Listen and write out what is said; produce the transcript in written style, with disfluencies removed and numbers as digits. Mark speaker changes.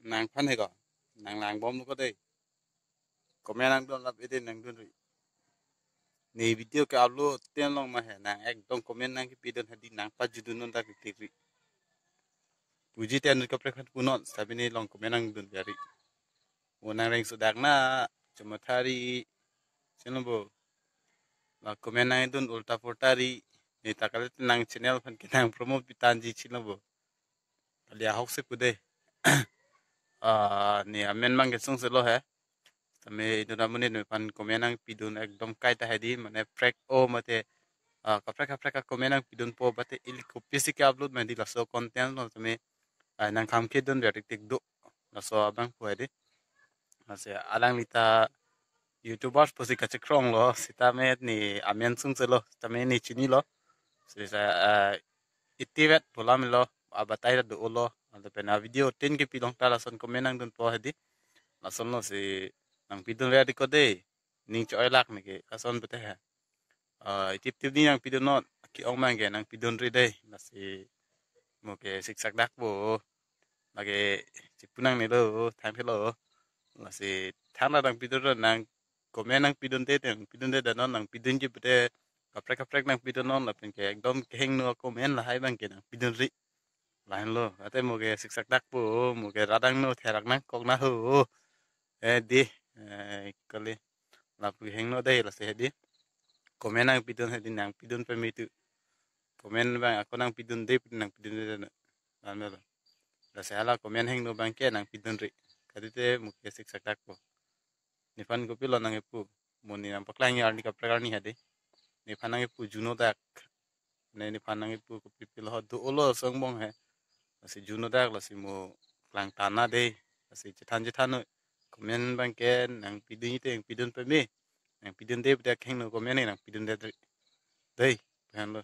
Speaker 1: nàng phan hay gọi nàng làng bom nó có đây có mẹ nàng đón lập ý tên nàng đón rồi này video cái upload tên long mà hè nàng ek dong comment nàng cái video hadi nàng pa judun non ta cái tv puji tên cái prekat punon tapi ni long comment nàng đón biari nàng reng sudak na cuma thari sinobo la comment nàng đón ulta portari ni takale nàng channel phan cái nàng promote pitanji sinobo alia hok se pude ni amen mang cái song selo hai tame itu namanya nih pan komenang pidun ekdom kai ta hedi mana prek o mate kaprek komenang pidun po bate ili kopi sih ke upload mandi laso konten lo tame nang kam ke don dari tik do laso abang po hedi masih alang lita youtubers posi kacekrong lo sita me ni amen sung selo tame ni chini lo sisa itivet polam lo abatai do lo ada pena video tin ke pilong ta lason komenang don po hedi lason lo si nang pidun rea di kode ning cho lak me ke kason bete ha tip tip ni nang pidun not ki ong mang ke nang pidun ri dei nasi mo ke siksak dak bo lage sipunang ni lo tham phe lo nasi tham nang pidun ro nang komen nang pidun de da non nang pidun ji bete kaprek nang pidun non la pen ke ekdom ke heng no komen la hai bang ke nang pidun ri lain lo ate mo ke siksak dak bo mo ke radang no therak nang kok na ho di kali lapu heng no dai la se di komen nang pidun pe mitu komen bang aku nang pidun dai nang pidun de na ame la se ala komen heng no bang ke nang pidun ri kadite muke sik sakak po ni fan ko pilo nang epu moni nang paklang yar ni ka prakar ni hade ni fan nang epu juno dak ni fan nang epu ko pipil ho do olo song bong he la se juno dak la se mo klang tana de la se jetan komen bang ke nang pidun ite pidun pe me nang pidun de bda kheng no komen nang pidun de dei kan lo